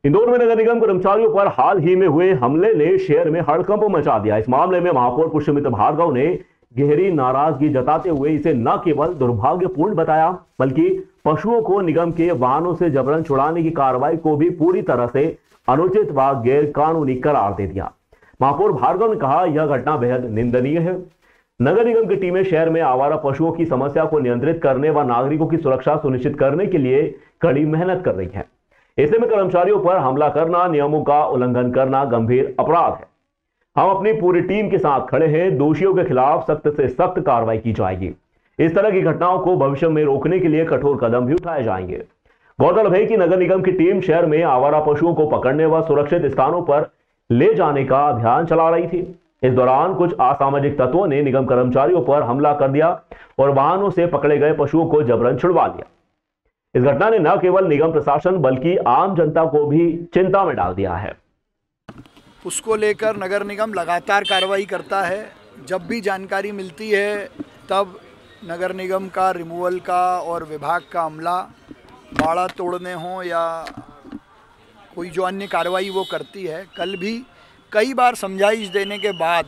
इंदौर में नगर निगम कर्मचारियों पर हाल ही में हुए हमले ने शहर में हड़कंप मचा दिया। इस मामले में महापौर पुष्यमित्र भार्गव ने गहरी नाराजगी जताते हुए इसे न केवल दुर्भाग्यपूर्ण बताया, बल्कि पशुओं को निगम के वाहनों से जबरन छुड़ाने की कार्रवाई को भी पूरी तरह से अनुचित व गैर कानूनी करार दे दिया। महापौर भार्गव ने कहा, यह घटना बेहद निंदनीय है। नगर निगम की टीमें शहर में आवारा पशुओं की समस्या को नियंत्रित करने व नागरिकों की सुरक्षा सुनिश्चित करने के लिए कड़ी मेहनत कर रही है। ऐसे में कर्मचारियों पर हमला करना, नियमों का उल्लंघन करना गंभीर अपराध है। हम अपनी पूरी टीम के साथ खड़े हैं। दोषियों के खिलाफ सख्त से सख्त कार्रवाई की जाएगी। इस तरह की घटनाओं को भविष्य में रोकने के लिए कठोर कदम भी उठाए जाएंगे। गौरतलब है कि नगर निगम की टीम शहर में आवारा पशुओं को पकड़ने व सुरक्षित स्थानों पर ले जाने का अभियान चला रही थी। इस दौरान कुछ असामाजिक तत्वों ने निगम कर्मचारियों पर हमला कर दिया और वाहनों से पकड़े गए पशुओं को जबरन छुड़वा लिया। इस घटना ने न केवल निगम प्रशासन बल्कि आम जनता को भी चिंता में डाल दिया है। उसको लेकर नगर निगम लगातार कार्रवाई करता है। जब भी जानकारी मिलती है तब नगर निगम का रिमूवल का और विभाग का अमला बाड़ा तोड़ने हो या कोई जो अन्य कार्रवाई वो करती है। कल भी कई बार समझाइश देने के बाद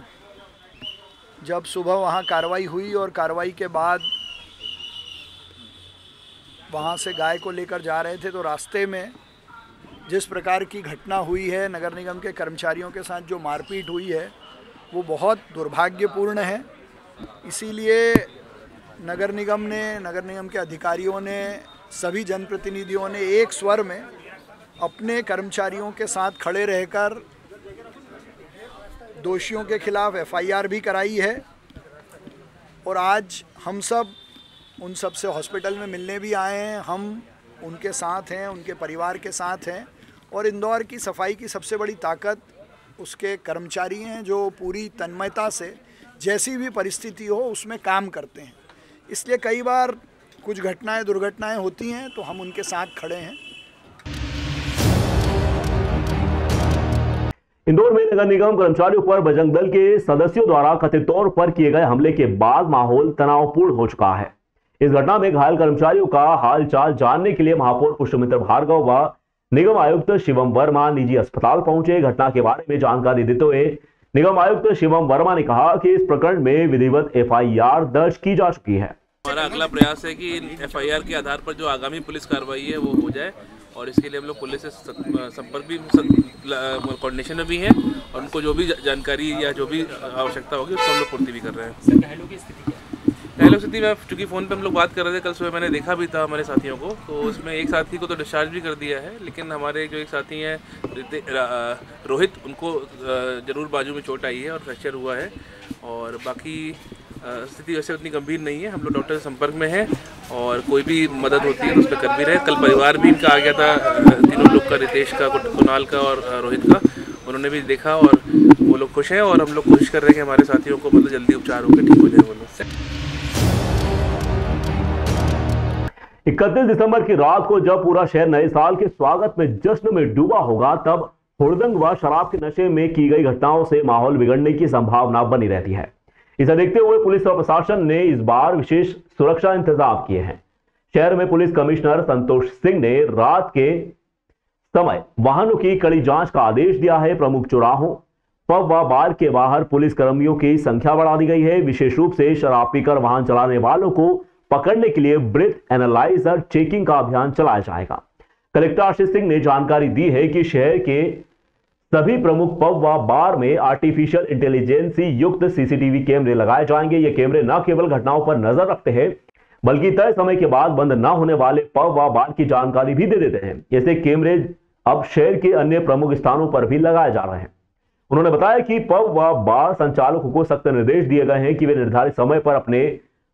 जब सुबह वहाँ कार्रवाई हुई और कार्रवाई के बाद वहाँ से गाय को लेकर जा रहे थे तो रास्ते में जिस प्रकार की घटना हुई है, नगर निगम के कर्मचारियों के साथ जो मारपीट हुई है वो बहुत दुर्भाग्यपूर्ण है। इसीलिए नगर निगम के अधिकारियों ने, सभी जनप्रतिनिधियों ने एक स्वर में अपने कर्मचारियों के साथ खड़े रहकर दोषियों के खिलाफ एफआईआर भी कराई है। और आज हम सब उन सब से हॉस्पिटल में मिलने भी आए हैं। हम उनके साथ हैं, उनके परिवार के साथ हैं। और इंदौर की सफाई की सबसे बड़ी ताकत उसके कर्मचारी हैं जो पूरी तन्मयता से जैसी भी परिस्थिति हो उसमें काम करते हैं। इसलिए कई बार कुछ घटनाएं, दुर्घटनाएं होती हैं तो हम उनके साथ खड़े हैं। इंदौर में नगर निगम कर्मचारियों पर बजरंग दल के सदस्यों द्वारा कथित तौर पर किए गए हमले के बाद माहौल तनावपूर्ण हो चुका है। इस घटना में घायल कर्मचारियों का हालचाल जानने के लिए महापौर पुष्यमित्र भार्गव व निगम आयुक्त शिवम वर्मा निजी अस्पताल पहुंचे। घटना के बारे में जानकारी देते हुए निगम आयुक्त शिवम वर्मा ने कहा कि इस प्रकरण में विधिवत एफआईआर दर्ज की जा चुकी है। हमारा अगला प्रयास है कि एफआईआर के आधार पर जो आगामी पुलिस कार्रवाई है वो हो जाए और इसके लिए हम लोग पुलिस से संपर्क भी, कोऑर्डिनेशन में भी हैं और उनको जो भी जानकारी या जो भी आवश्यकता होगी उसको हम लोग पूर्ति भी कर रहे हैं। घायलों की स्थिति क्या है? घायलों की स्थिति में चूँकि फ़ोन पे हम लोग बात कर रहे थे, कल सुबह मैंने देखा भी था हमारे साथियों को, तो उसमें एक साथी को तो डिस्चार्ज भी कर दिया है, लेकिन हमारे जो एक साथी हैं रोहित, उनको ज़रूर बाजू में चोट आई है और फ्रैक्चर हुआ है। और बाकी स्थिति वैसे उतनी गंभीर नहीं है। हम लोग डॉक्टर के संपर्क में हैं और कोई भी मदद होती है तो उस पर कर भी रहे। कल परिवार भी इनका आ गया था, तीनों लोग का, रितेश का, कुणाल का और रोहित का, उन्होंने भी देखा और वो लोग खुश हैं और हम लोग कोशिश कर रहे हैं कि हमारे साथियों को मतलब जल्दी उपचार होकर ठीक हो जाए वो लोग। 31 दिसंबर की रात को जब पूरा शहर नए साल के स्वागत में जश्न में डूबा होगा, तब हुड़दंग व शराब के नशे में की गई घटनाओं से माहौल बिगड़ने की संभावना बनी रहती है। इसे देखते हुए पुलिस और प्रशासन ने इस बार विशेष सुरक्षा इंतजाम किए हैं। शहर में पुलिस कमिश्नर संतोष सिंह ने रात के समय वाहनों की कड़ी जांच का आदेश दिया है। प्रमुख चौराहों, पब व बार के बाहर पुलिस कर्मियों की संख्या बढ़ा दी गई है। विशेष रूप से शराब पीकर वाहन चलाने वालों को पकड़ने के लिए ब्रेथ एनालाइजर चेकिंग का अभियान चलाया जाएगा। कलेक्टर आशीष सिंह ने जानकारी दी है कि शहर के सभी प्रमुख पब व बार में आर्टिफिशियल इंटेलिजेंस युक्त सीसीटीवी कैमरे लगाए जाएंगे। ये कैमरे न केवल घटनाओं पर नजर रखते हैं, बल्कि तय समय के बाद बंद न होने वाले पब व बार की जानकारी भी दे देते हैं। ऐसे कैमरे अब शहर के अन्य प्रमुख स्थानों पर भी लगाए जा रहे हैं। उन्होंने बताया कि पब व बार संचालकों को सख्त निर्देश दिए गए हैं कि वे निर्धारित समय पर अपने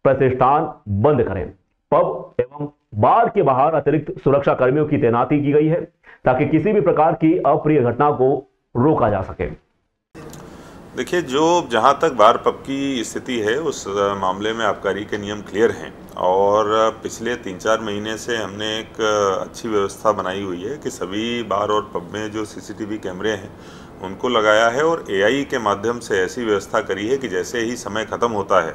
प्रतिष्ठान बंद करें। पब एवं बार के बाहर अतिरिक्त सुरक्षा कर्मियों की तैनाती की गई है ताकि किसी भी प्रकार की अप्रिय घटना को रोका जा सके। देखिए, जो जहाँ तक बार पब की स्थिति है उस मामले में आबकारी के नियम क्लियर हैं और पिछले 3-4 महीने से हमने एक अच्छी व्यवस्था बनाई हुई है कि सभी बार और पब में जो सीसीटीवी कैमरे हैं उनको लगाया है और एआई के माध्यम से ऐसी व्यवस्था करी है कि जैसे ही समय ख़त्म होता है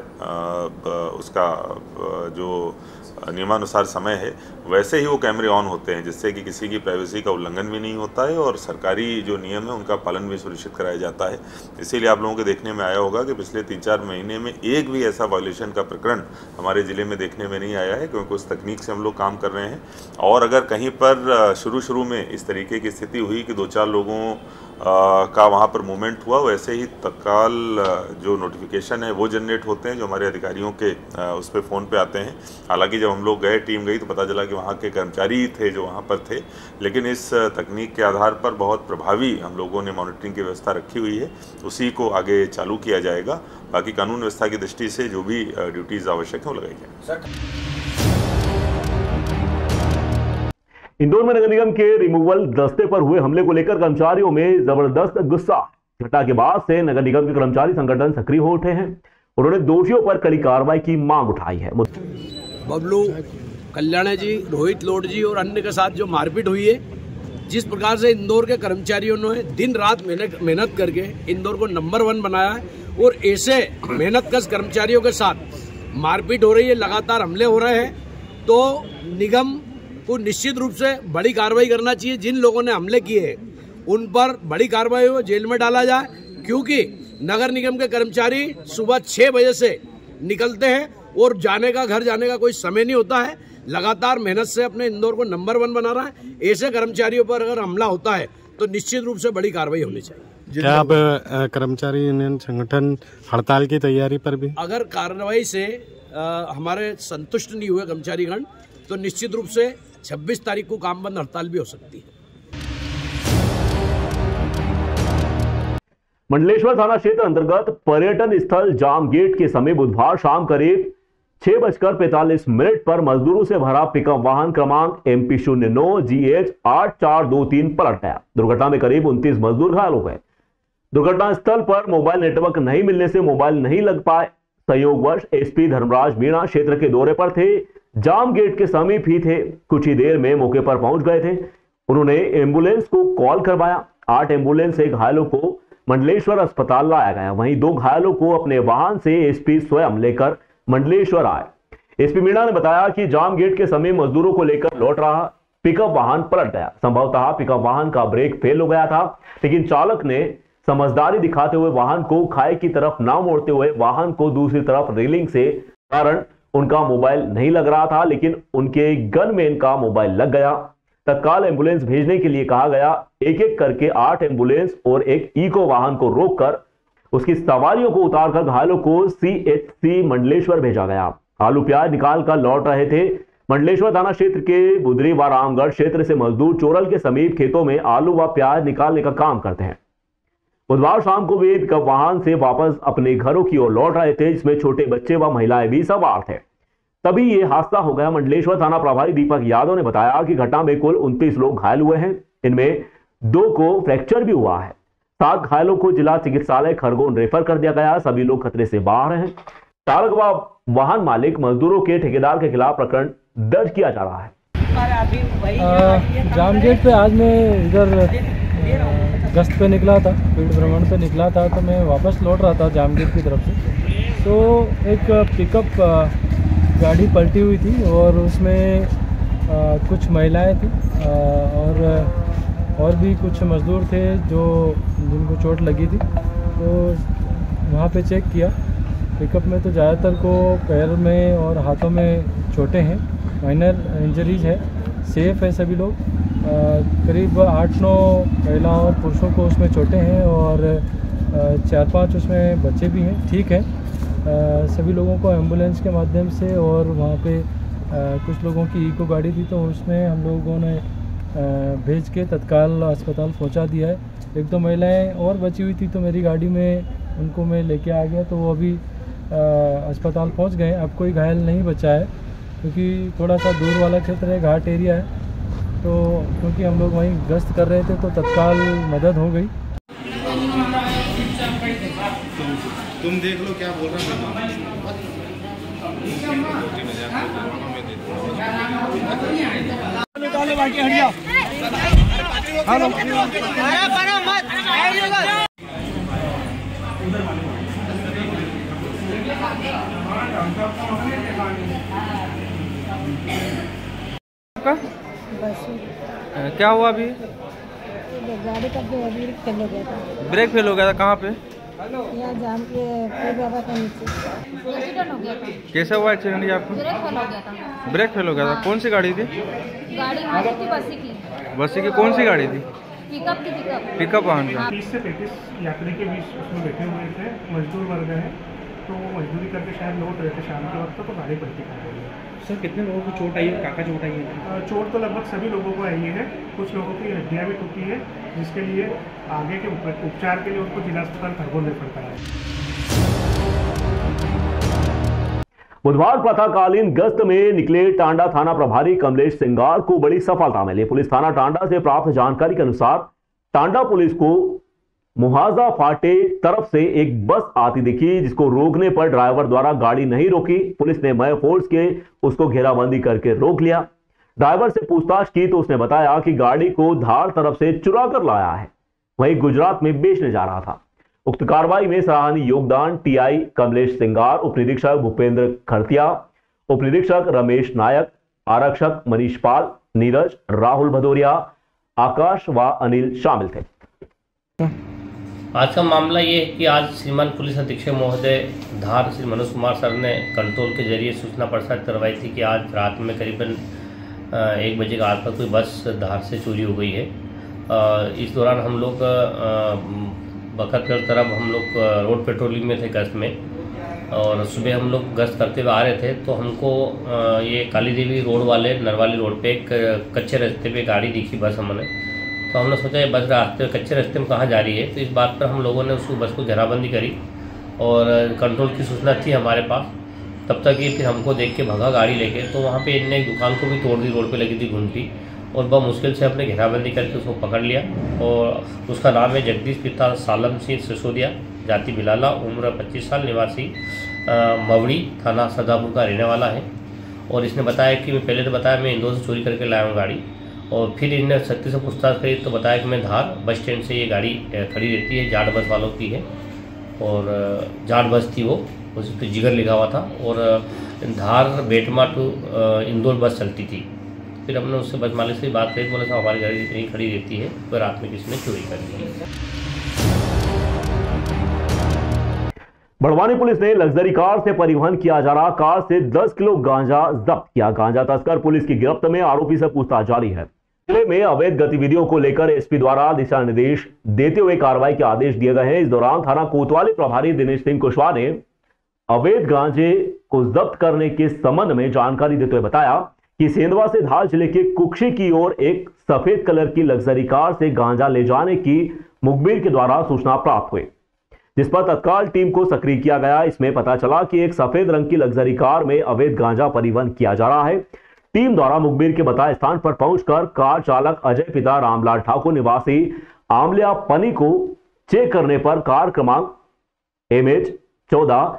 उसका जो नियमानुसार समय है, वैसे ही वो कैमरे ऑन होते हैं, जिससे कि किसी की प्राइवेसी का उल्लंघन भी नहीं होता है और सरकारी जो नियम है उनका पालन भी सुनिश्चित कराया जाता है। इसीलिए आप लोगों के देखने में आया होगा कि पिछले 3-4 महीने में एक भी ऐसा वायलेशन का प्रकरण हमारे ज़िले में देखने में नहीं आया है, क्योंकि उस तकनीक से हम लोग काम कर रहे हैं। और अगर कहीं पर शुरू में इस तरीके की स्थिति हुई कि 2-4 लोगों का वहाँ पर मूवमेंट हुआ, वैसे ही तत्काल जो नोटिफिकेशन है वो जनरेट होते हैं, जो हमारे अधिकारियों के उस पर फ़ोन पे आते हैं। हालांकि जब हम लोग गए, टीम गई, तो पता चला कि वहाँ के कर्मचारी थे जो वहाँ पर थे, लेकिन इस तकनीक के आधार पर बहुत प्रभावी हम लोगों ने मॉनिटरिंग की व्यवस्था रखी हुई है, उसी को आगे चालू किया जाएगा। बाकी कानून व्यवस्था की दृष्टि से जो भी ड्यूटीज़ आवश्यक हैं वो लगाई जाएंगी। इंदौर में नगर निगम के रिमूवल दस्ते पर हुए हमले को लेकर कर्मचारियों में जबरदस्त गुस्सा। घटना के बाद से नगर निगम के कर्मचारी संगठन सक्रिय हो उठे हैं। उन्होंने दोषियों पर कड़ी कार्रवाई की मांग उठाई है। बबलू कल्याणी जी, रोहित लोड जी और अन्य के साथ जो मारपीट हुई है, जिस प्रकार से इंदौर के कर्मचारियों ने दिन रात मेहनत करके इंदौर को नंबर 1 बनाया है और ऐसे मेहनतकश कर्मचारियों के साथ मारपीट हो रही है, लगातार हमले हो रहे हैं, तो निगम को निश्चित रूप से बड़ी कार्रवाई करना चाहिए। जिन लोगों ने हमले किए हैं उन पर बड़ी कार्रवाई हो, जेल में डाला जाए, क्योंकि नगर निगम के कर्मचारी सुबह 6 बजे से निकलते हैं और घर जाने का कोई समय नहीं होता है। लगातार मेहनत से अपने इंदौर को नंबर 1 बना रहा है। ऐसे कर्मचारियों पर अगर हमला होता है तो निश्चित रूप से बड़ी कार्रवाई होनी चाहिए। क्या अब कर्मचारी यूनियन संगठन हड़ताल की तैयारी पर भी? अगर कार्रवाई से हमारे संतुष्ट नहीं हुए कर्मचारीगण तो निश्चित रूप से 26 तारीख को काम बंद हड़ताल भी हो सकती है। मंडलेश्वर थाना क्षेत्र अंतर्गत पर्यटन स्थल जाम गेट के समीप बुधवार शाम करीब 6:45 पर मजदूरों से भरा पिकअप वाहन क्रमांक MP09 GH 8423 पलट गया। दुर्घटना में करीब 29 मजदूर घायल हो गए। दुर्घटना स्थल पर मोबाइल नेटवर्क नहीं मिलने से मोबाइल नहीं लग पाए। संयोगवश SP धर्मराज मीणा क्षेत्र के दौरे पर थे, जाम गेट के समीप ही थे। कुछ ही देर में मौके पर पहुंच गए थे। उन्होंने एम्बुलेंस को कॉल करवाया। 8 एम्बुलेंस से घायलों को मंडलेश्वर अस्पताल लाया गया। वहीं 2 घायलों को अपने वाहन से SP स्वयं लेकर मंडलेश्वर आए। SP मीणा ने बताया कि जाम गेट के समीप मजदूरों को लेकर लौट रहा पिकअप वाहन पलट गया। संभवतः पिकअप वाहन का ब्रेक फेल हो गया था, लेकिन चालक ने समझदारी दिखाते हुए वाहन को खाई की तरफ न मोड़ते हुए वाहन को दूसरी तरफ रेलिंग से, कारण उनका मोबाइल नहीं लग रहा था, लेकिन उनके गनमैन का मोबाइल लग गया। तत्काल एम्बुलेंस भेजने के लिए कहा गया। एक एक करके 8 एम्बुलेंस और एक इको वाहन को रोककर उसकी सवारियों को उतारकर घायलों को CHC मंडलेश्वर भेजा गया। आलू प्याज निकाल कर लौट रहे थे। मंडलेश्वर थाना क्षेत्र के बुधरी व रामगढ़ क्षेत्र से मजदूर चोरल के समीप खेतों में आलू व प्याज निकालने का काम करते हैं। बुधवार शाम को वे पिकअप वाहन से वापस अपने घरों की ओर लौट रहे थे, जिसमें छोटे बच्चे व महिलाएं भी सवार थे। तभी ये हादसा हो गया। मंडलेश्वर थाना प्रभारी दीपक यादव ने बताया कि घटना में कुल 29 लोग घायल हुए हैं। इनमें 2 को फ्रैक्चर भी हुआ है। 7 घायलों को जिला चिकित्सालय खरगोन रेफर कर दिया गया। सभी लोग खतरे से बाहर हैं। चालक व वाहन मालिक, मजदूरों के ठेकेदार के खिलाफ प्रकरण दर्ज किया जा रहा है। जाम गेट पे आज मैं इधर गश्त पे निकला था, फील्ड भ्रमण पे निकला था, तो मैं वापस लौट रहा था जाम गेट की तरफ से। तो एक पिकअप गाड़ी पलटी हुई थी और उसमें कुछ महिलाएं थी और भी कुछ मज़दूर थे जिनको चोट लगी थी। तो वहाँ पे चेक किया, पिकअप में तो ज़्यादातर को पैर में और हाथों में चोटें हैं, माइनर इंजरीज है, सेफ है सभी लोग। करीब 8-9 महिला और पुरुषों को उसमें चोटें हैं और 4-5 उसमें बच्चे भी हैं, ठीक है। सभी लोगों को एम्बुलेंस के माध्यम से, और वहाँ पे कुछ लोगों की इको गाड़ी थी तो उसमें हम लोगों ने भेज के तत्काल अस्पताल पहुँचा दिया है। 1-2 महिलाएं और बची हुई थी तो मेरी गाड़ी में उनको मैं लेके आ गया, तो वो अभी अस्पताल पहुँच गए। अब कोई घायल नहीं बचा है, क्योंकि थोड़ा सा दूर वाला क्षेत्र है, घाट एरिया है, तो क्योंकि हम लोग वहीं गश्त कर रहे थे तो तत्काल मदद हो गई। तुम देख लो क्या बोल रहे हो। क्या हुआ अभी? गाड़ी का ब्रेक फेल हो गया था। ब्रेक फेल हो गया था कहाँ पे? यहाँ जाम के बाबा के नीचे एक्सीडेंट हो गया था। कैसा हुआ एक्सीडेंट ये आपको? ब्रेक फेल हो गया था। ब्रेक फेल हो गया था। कौन सी गाड़ी थी? गाड़ी हमारी थी बसी की। बसी की कौन सी गाड़ी थी? पिकअप की। पिकअप वाहन का। 30 से 35 यात्री के बीच उसमें बैठे हुए थे, मजदूर वर्ग है, तो मजदूरी करके शायद लौट रहे थे शाम के वक्त, तो गाड़ी पलटी कर गई है। सर कितने लोगों को चोट आई है, काका चोट आई है? चोट तो लगभग सभी लोगों को आई है, कुछ लोगों की हड्डियाँ भी टूटी है, जिसके लिए आगे के उपचार के लिए उनको जिला अस्पताल खरगोन रेफर करा है। बुधवार प्रातःकालीन गश्त में निकले टांडा थाना प्रभारी कमलेश सिंगार को बड़ी सफलता मिली। पुलिस थाना टांडा से प्राप्त जानकारी के अनुसार टांडा पुलिस को मुहाजा फाटे तरफ से एक बस आती दिखी, जिसको रोकने पर ड्राइवर द्वारा गाड़ी नहीं रोकी। पुलिस ने मय फोर्स के उसको घेराबंदी करके रोक लिया। ड्राइवर से पूछताछ की तो उसने बताया कि गाड़ी को धार तरफ से चुरा कर लाया है, वहीं गुजरात में बेचने जा रहा था। उक्त कार्रवाई में सराहनीय योगदान टीआई कमलेश सिंगार, उप निरीक्षक भूपेंद्र खरतिया, उप निरीक्षक रमेश नायक, आरक्षक मनीष पाल, नीरज, राहुल भदौरिया, आकाश व अनिल शामिल थे। आज का मामला ये है कि आज श्रीमान पुलिस अधीक्षक महोदय धार श्री मनोज कुमार सर ने कंट्रोल के जरिए सूचना प्रसारित करवाई थी कि आज रात में करीबन 1 बजे के आसपास कोई बस धार से चोरी हो गई है। इस दौरान हम लोग बखतगढ़ तरफ हम लोग रोड पेट्रोलिंग में थे गश्त में, और सुबह हम लोग गश्त करते हुए आ रहे थे तो हमको ये काली देवी रोड वाले नरवाली रोड पे एक कच्चे रास्ते पे गाड़ी दिखी बस हमने, तो हमने सोचा ये बस रास्ते कच्चे रास्ते में कहाँ जा रही है। तो इस बात पर हम लोगों ने उसको बस को घेराबंदी करी और कंट्रोल की सूचना थी हमारे पास। तब तक ये फिर हमको देख के भगा गाड़ी लेके, तो वहाँ पे इनने एक दुकान को भी तोड़ दी, रोड पे लगी थी घंटी, और बहुत मुश्किल से अपने घेराबंदी करके उसको पकड़ लिया। और उसका नाम है जगदीश पिता सालम सिंह सिसोदिया, जाति बिलाला, उम्र 25 साल, निवासी मवड़ी, थाना सदापुर का रहने वाला है। और इसने बताया कि मैं पहले तो बताया मैं इंदौर से चोरी करके लाया हूँ गाड़ी, और फिर इनने सत्य से पूछताछ करी तो बताया कि मैं धार बस स्टैंड से ये गाड़ी खड़ी रहती है, जाट बस वालों की है, और जाट बस थी वो, उस पर जिगर लिखा हुआ था, और धार बेटमा टू इंदौर बस चलती थी। फिर हमने उससे बस मालिक से बात करी, बोला साहब हमारी गाड़ी यहीं खड़ी रहती है, तो रात में किसी ने चोरी कर दी। बड़वानी पुलिस ने लग्जरी कार से परिवहन किया जा रहा कार से 10 किलो गांजा जब्त किया। गांजा तस्कर पुलिस की गिरफ्त में, आरोपी से पूछताछ जारी है। जिले में अवैध गतिविधियों को लेकर एसपी द्वारा दिशा निर्देश देते हुए कार्रवाई के आदेश दिए गए हैं। इस दौरान थाना कोतवाली प्रभारी दिनेश सिंह कुशवाहा ने अवैध गांजे को जब्त करने के संबंध में जानकारी देते हुए बताया कि सेंधवा से धार जिले के कुक्षी की ओर एक सफेद कलर की लग्जरी कार से गांजा ले जाने की मुखबिर के द्वारा सूचना प्राप्त हुई, जिस पर तत्काल टीम को सक्रिय किया गया। इसमें पता चला कि एक सफेद रंग की लग्जरी कार में अवैध गांजा परिवहन किया जा रहा है। टीम द्वारा मुखबिर के बताए स्थान पर पहुंचकर कार चालक अजय पिता रामलाल ठाकुर निवासी आमलिया पनी को चेक करने पर कार क्रमांक MH 14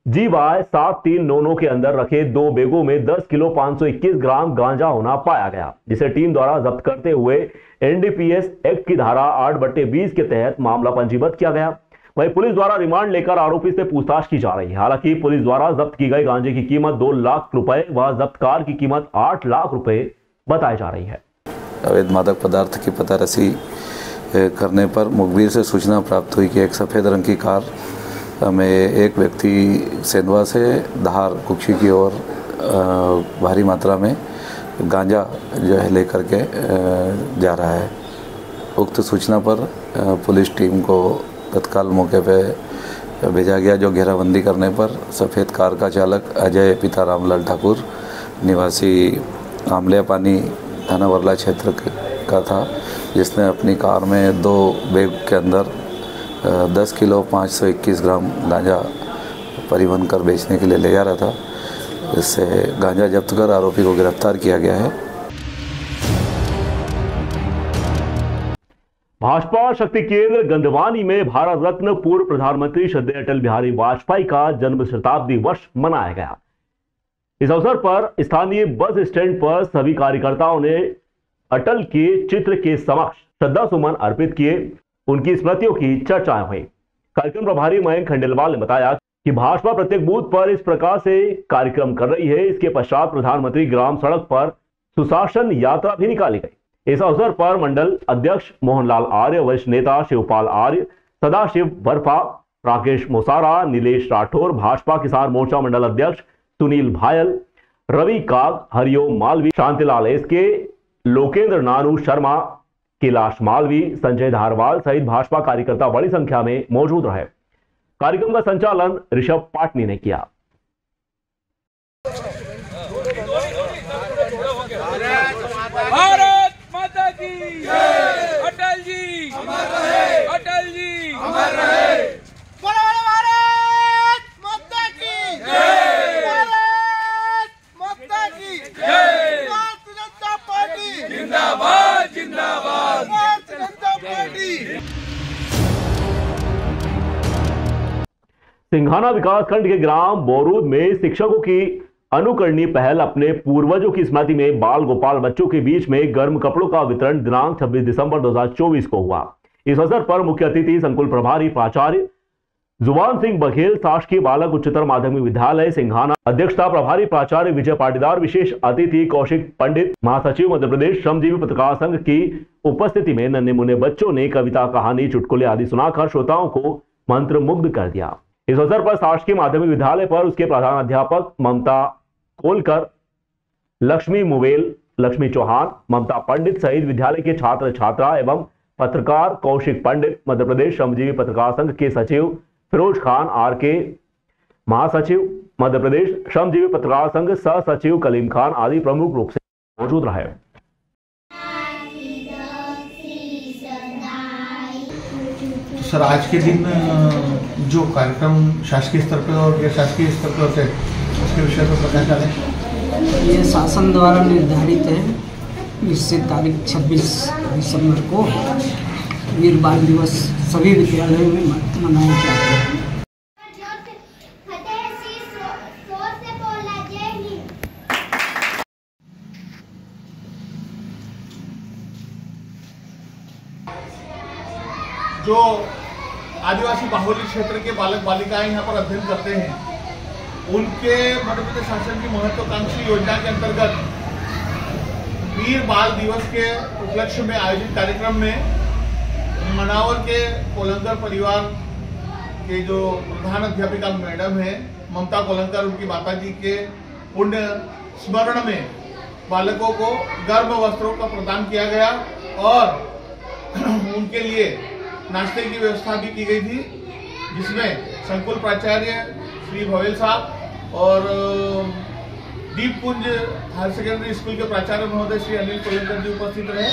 GY 7399 के अंदर रखे 2 बैगों में 10 किलो 521 ग्राम गांजा होना पाया गया, जिसे टीम द्वारा जब्त करते हुए NDPS एक्ट की धारा 8/20 के तहत मामला पंजीबद्ध किया गया। वहीं पुलिस द्वारा रिमांड लेकर आरोपी से पूछताछ की जा रही है। हालांकि पुलिस द्वारा जब्त की गई गांजे की कीमत 2 लाख रुपए व जब्त कार की कीमत 8 लाख रुपए बताई जा रही है। अवैध मादक पदार्थ की पतारसी करने पर मुखबिर से सूचना प्राप्त हुई कि एक सफ़ेद रंग की कार में एक व्यक्ति सेंधवा से धार कुक्षी की ओर भारी मात्रा में गांजा जो है लेकर के जा रहा है। उक्त सूचना पर पुलिस टीम को तत्काल मौके पे भेजा गया, जो घेराबंदी करने पर सफ़ेद कार का चालक अजय पिता रामलाल ठाकुर निवासी आमलिया पानी थाना वर्ला क्षेत्र का था, जिसने अपनी कार में 2 बैग के अंदर 10 किलो 521 ग्राम गांजा परिवहन कर बेचने के लिए ले जा रहा था। इससे गांजा जब्त कर आरोपी को गिरफ्तार किया गया है। भाजपा शक्ति केंद्र गंधवानी में भारत रत्न पूर्व प्रधानमंत्री श्रद्धेय अटल बिहारी वाजपेयी का जन्म शताब्दी वर्ष मनाया गया। इस अवसर पर स्थानीय बस स्टैंड पर सभी कार्यकर्ताओं ने अटल के चित्र के समक्ष श्रद्धा सुमन अर्पित किए। उनकी स्मृतियों की चर्चाएं हुई। कार्यक्रम प्रभारी मयंक खंडेलवाल ने बताया कि भाजपा प्रत्येक बूथ पर इस प्रकार से कार्यक्रम कर रही है। इसके पश्चात प्रधानमंत्री ग्राम सड़क पर सुशासन यात्रा भी निकाली गई। इस अवसर पर मंडल अध्यक्ष मोहनलाल आर्य, वरिष्ठ नेता शिवपाल आर्य, सदाशिव बर्फा, राकेश मोसारा, नीलेश राठौर, भाजपा किसान मोर्चा मंडल अध्यक्ष सुनील भायल, रवि काग, हरिओम मालवी, शांतिलाल एसके, लोकेंद्र नानू शर्मा, कैलाश मालवी, संजय धारवाल सहित भाजपा कार्यकर्ता बड़ी संख्या में मौजूद रहे। कार्यक्रम का संचालन ऋषभ पाटनी ने किया। भारत माता की जय। अटल जी अमर रहे, अटल जी अमर रहे। भारत माता की जय, भारत माता की जय। भारतीय जनता पार्टी जिंदाबाद, जिंदाबाद, भारतीय जनता पार्टी। सिंघाना विकासखंड के ग्राम बोरूद में शिक्षकों की अनुकरणीय पहल अपने पूर्वजों की स्मृति में बाल गोपाल बच्चों के बीच में गर्म कपड़ों का वितरण दिनांक 26 दिसंबर 2024 को हुआ। इस अवसर पर मुख्य अतिथि संकुल प्रभारी प्राचार्य जुबान सिंह बघेल, शासकीय बालक उच्चतर माध्यमिक विद्यालय सिंघाना, अध्यक्षता प्रभारी प्राचार्य विजय पाटीदार, विशेष अतिथि कौशिक पंडित, महासचिव मध्य प्रदेश श्रमजीवी पत्रकार संघ की उपस्थिति में नन्हे मुन्ने बच्चों ने कविता, कहानी, चुटकुले आदि सुनाकर श्रोताओं को मंत्रमुग्ध कर दिया। इस अवसर पर शासकीय माध्यमिक विद्यालय पर उसके प्रधान अध्यापक ममता कोलकर, लक्ष्मी मुवेल, लक्ष्मी चौहान, ममता पंडित सहित विद्यालय के छात्र छात्रा एवं पत्रकार कौशिक पंडित, मध्य प्रदेश श्रमजीवी पत्रकार संघ के सचिव फिरोज खान आर.के, महासचिव मध्य प्रदेश श्रमजीवी पत्रकार संघ सह सचिव कलीम खान आदि प्रमुख रूप से मौजूद रहे। सर, आज के दिन जो कार्यक्रम शासकीय स्तर पर और गैर शासकीय स्तर पर होते हैं उसके विषय पर प्रकाश डालें। ये शासन द्वारा निर्धारित है। इससे तारीख 26 दिसंबर को वीर बाल दिवस सभी विद्यालयों में मनाया जाता है। जो आदिवासी बाहुल्य क्षेत्र के बालक बालिकाएं यहाँ पर अध्ययन करते हैं, उनके मध्य प्रदेश शासन की महत्वाकांक्षी योजना के अंतर्गत वीर बाल दिवस के उपलक्ष्य में आयोजित कार्यक्रम में मनावर के कोलंकर परिवार के जो प्रधान अध्यापिका मैडम है ममता कोलंकर, उनकी माताजी के पुण्य स्मरण में बालकों को गर्म वस्त्रों का प्रदान किया गया और उनके लिए नाश्ते की व्यवस्था भी की गई थी, जिसमें संकुल प्राचार्य श्री भवेल साहब और दीपपुंज हायर सेकेंडरी स्कूल के प्राचार्य महोदय श्री अनिल कोलंकर जी उपस्थित रहे।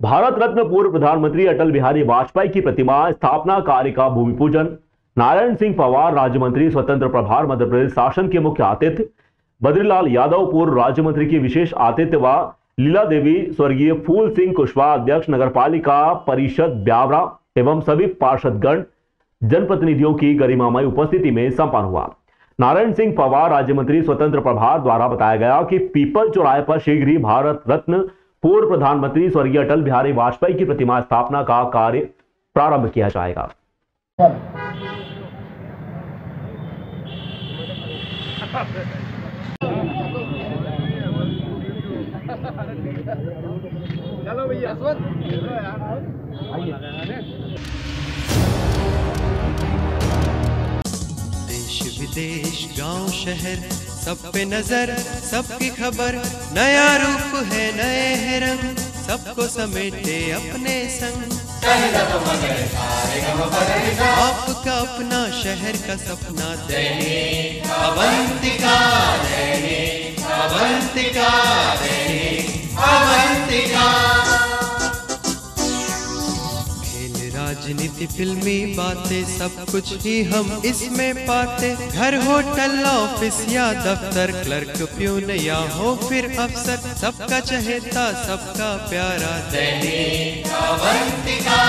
भारत रत्न पूर्व प्रधानमंत्री अटल बिहारी वाजपेयी की प्रतिमा स्थापना कार्य का भूमि पूजन नारायण सिंह पवार, राज्य मंत्री स्वतंत्र प्रभार मध्य प्रदेश शासन के मुख्य आतिथ्य, बद्रीलाल यादव पूर्व राज्य मंत्री की विशेष आतिथ्य व लीला देवी स्वर्गीय फूल सिंह कुशवाहा अध्यक्ष नगरपालिका परिषद ब्यावरा एवं सभी पार्षदगण जनप्रतिनिधियों की गरिमामय उपस्थिति में संपन्न हुआ। नारायण सिंह पवार राज्य मंत्री स्वतंत्र प्रभार द्वारा बताया गया कि पीपल चौराहे पर शीघ्र ही भारत रत्न पूर्व प्रधानमंत्री स्वर्गीय अटल बिहारी वाजपेयी की प्रतिमा स्थापना का कार्य प्रारंभ किया जाएगा। चलो भैया देश विदेश गांव शहर सब पे नजर, सबकी खबर, नया रूप है नए है रंग, सबको समेटे अपने संग। आपका अपना शहर का सपना दैनिक अवंतिका, दैनिक अवंतिका, दैनिक अवंतिका। खेल राजनीति फिल्मी बातें सब कुछ ही हम इसमें पाते, घर होटल ऑफिस या दफ्तर, क्लर्क प्यून या हो फिर अफसर, सबका चहेता सबका प्यारा दैनिक अवंतिका।